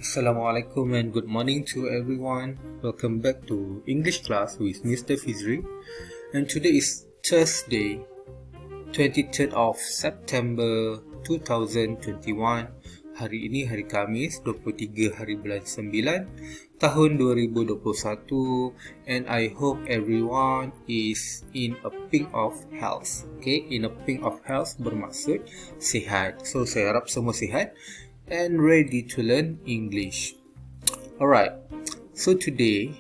Assalamualaikum and good morning to everyone. Welcome back to English class with Mr. Fizri. And today is Thursday, 23rd of September 2021. Hari ini hari Khamis, 23 hari bulan 9 tahun 2021, and I hope everyone is in a peak of health. Okay, in a peak of health bermaksud sihat. So saya harap semua sihat and ready to learn English. Alright, so today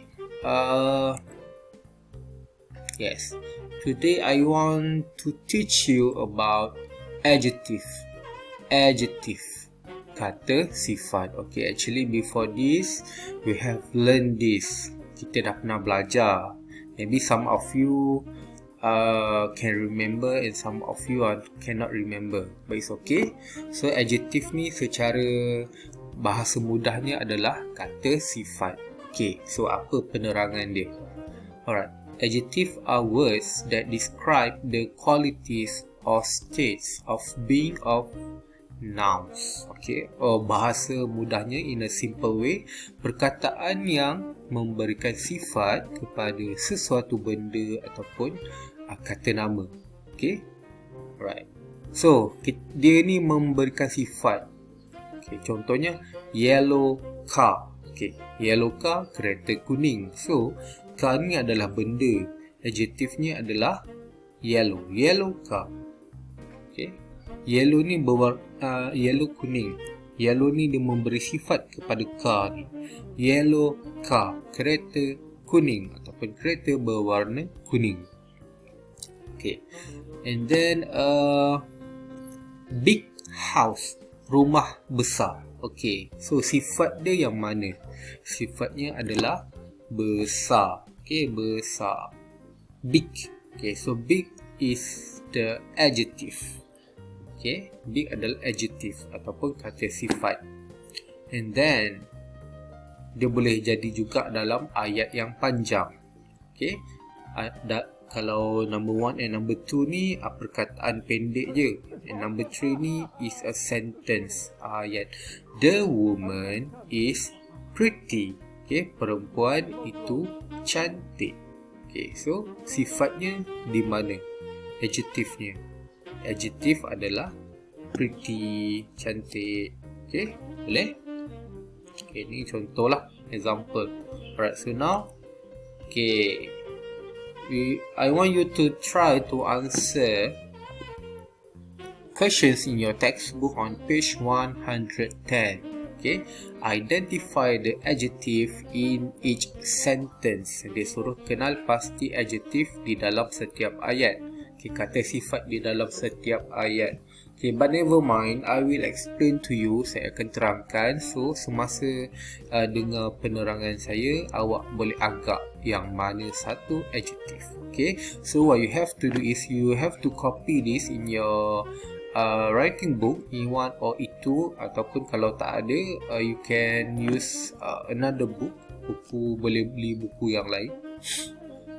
today I want to teach you about adjective, kata sifat. Okay, actually before this we have learned this. Kita dah pernah belajar. Maybe some of you can remember and some of you cannot remember, but it's okay. So adjective ni secara bahasa mudahnya adalah kata sifat. Okay, so apa penerangan dia? Alright, adjective are words that describe the qualities or states of being of nouns. Okay, bahasa mudahnya in a simple way, perkataan yang memberikan sifat kepada sesuatu benda ataupun kata nama. Okay, right. So dia ni memberikan sifat. Okay, contohnya yellow car. Okay, yellow car, kereta kuning. So car ni adalah benda, adjektifnya adalah yellow car. Okay, yellow ni berwarna yellow kuning. Yellow ni dia memberi sifat kepada car ni. Yellow car, kereta kuning ataupun kereta berwarna kuning. Okay, and then big house, rumah besar. Okay, so sifat dia yang mana? Sifatnya adalah besar. Okay, besar, big. Okay, so big is the adjective. Okay, big adalah adjective ataupun kata sifat. And then dia boleh jadi juga dalam ayat yang panjang. Okay, kalau number 1 and number 2 ni perkataan pendek je, and number 3 ni is a sentence, ayat. The woman is pretty. Okay, perempuan itu cantik. Okay, so sifatnya di mana? Adjektifnya. Adjektif adalah pretty, cantik. Okay, boleh? Okay, ni contohlah, example. Alright, so now, okay, I want you to try to answer questions in your textbook on page 110. Okay, identify the adjective in each sentence. Dia suruh kenal pasti adjektif di dalam setiap ayat. Okay, kata sifat di dalam setiap ayat. Okay, but never mind, I will explain to you. Saya akan terangkan. So, semasa dengar penerangan saya, awak boleh agak yang mana satu adjektif. Okay, so what you have to do is you have to copy this in your writing book, E1 or E2, ataupun kalau tak ada, you can use another book. Boleh beli buku yang lain.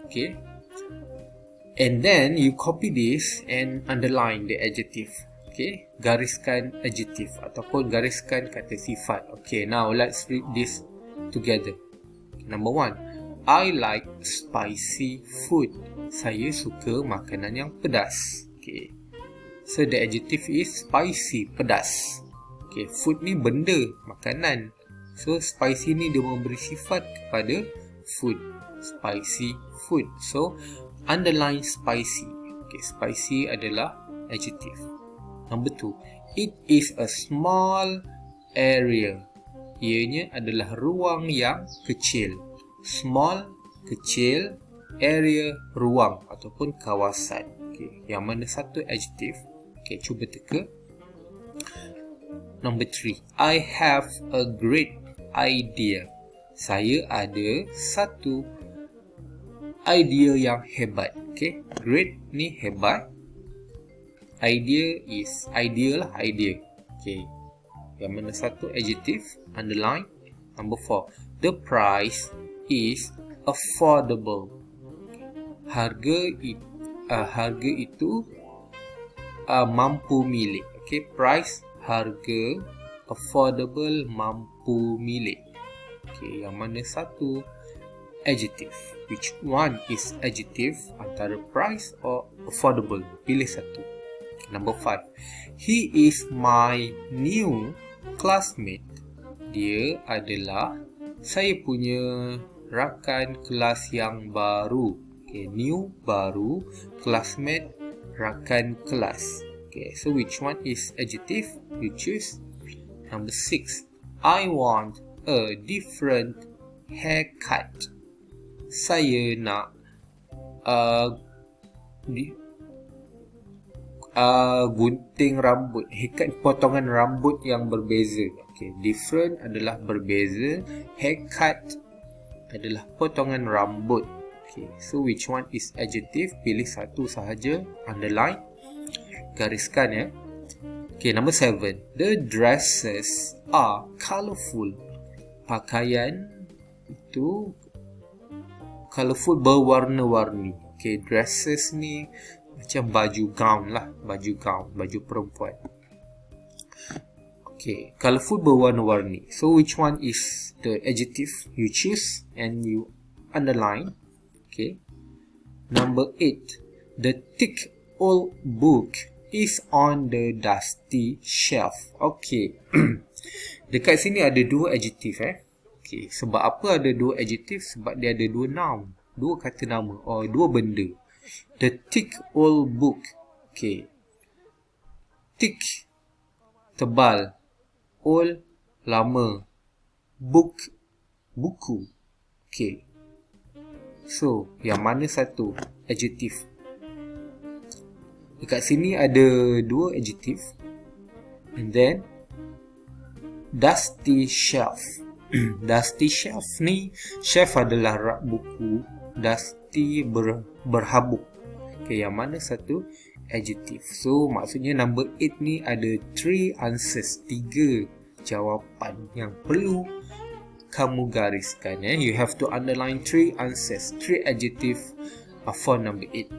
Okay, and then you copy this and underline the adjective. Okay, gariskan adjektif ataupun gariskan kata sifat. Okay, now let's read this together. Okay, number 1, I like spicy food. Saya suka makanan yang pedas. Okay, so the adjective is spicy, pedas. Okay, food ni benda, makanan. So spicy ni dia memberi sifat kepada food, spicy food. So underline spicy. Okay, spicy adalah adjective. Number 2, it is a small area. Ianya adalah ruang yang kecil. Small, kecil, area, ruang ataupun kawasan. Okay, yang mana satu adjektif? Okay, cuba teka. Number 3, I have a great idea. Saya ada satu idea yang hebat. Okay, great ni hebat. Idea is idea lah, idea. Okay, yang mana satu adjektif? Underline. Number 4, the price is affordable. Harga itu mampu milik. Okay, price, harga, affordable, mampu lampu milik. Okay, yang mana satu adjective? Which one is adjective? Antara price or affordable? Pilih satu. Number 5. He is my new classmate. Dia adalah saya punya rakan kelas yang baru. Okay, new, baru, classmate, rakan kelas. Okay, so which one is adjective? You choose. Number 6. I want a different haircut. Saya nak gunting rambut. Haircut, potongan rambut yang berbeza. Okay, different adalah berbeza. Haircut adalah potongan rambut. Okay, so which one is adjective? Pilih satu sahaja. Underline. Gariskan ya. Okay, number 7. The dresses are colourful. Pakaian itu colourful, berwarna-warni. Okay, dresses ni macam baju gown lah. Baju gown, baju perempuan. Okay, colourful, berwarna-warni. So which one is the adjective? You choose and you underline. Okay. Number 8. The thick old book is on the dusty shelf. Okay. Dekat sini ada dua adjektif Okay. Sebab apa ada dua adjektif? Sebab dia ada dua noun. Dua kata nama. Or dua benda. The thick old book. Okay. Thick, tebal. Old, lama. Book, buku. Okay. So, yang mana satu adjektif? Dekat sini ada dua adjektif. And then dusty shelf. Dusty shelf ni, shelf adalah rak buku, dusty berhabuk. Okay, yang mana satu adjektif? So, maksudnya number 8 ni ada 3 answers, 3 jawapan yang perlu kamu gariskan. You have to underline 3 answers, 3 adjective for number 8.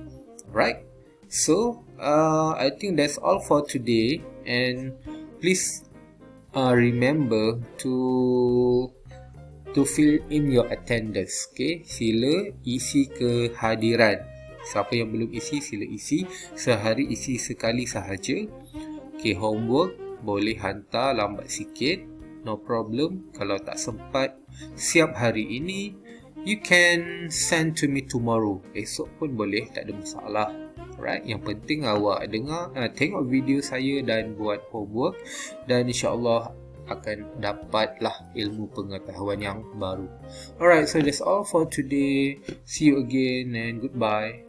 Right? So, I think that's all for today. And please remember to fill in your attendance. Okay? Sila isi kehadiran. Siapa yang belum isi, sila isi. Sehari isi sekali sahaja. Okay, homework boleh hantar lambat sikit. No problem. Kalau tak sempat siap hari ini, you can send to me tomorrow. Esok pun boleh, tak ada masalah. Alright, yang penting awak dengar, tengok video saya dan buat homework. Dan insyaAllah akan dapatlah ilmu pengetahuan yang baru. Alright, so that's all for today. See you again and goodbye.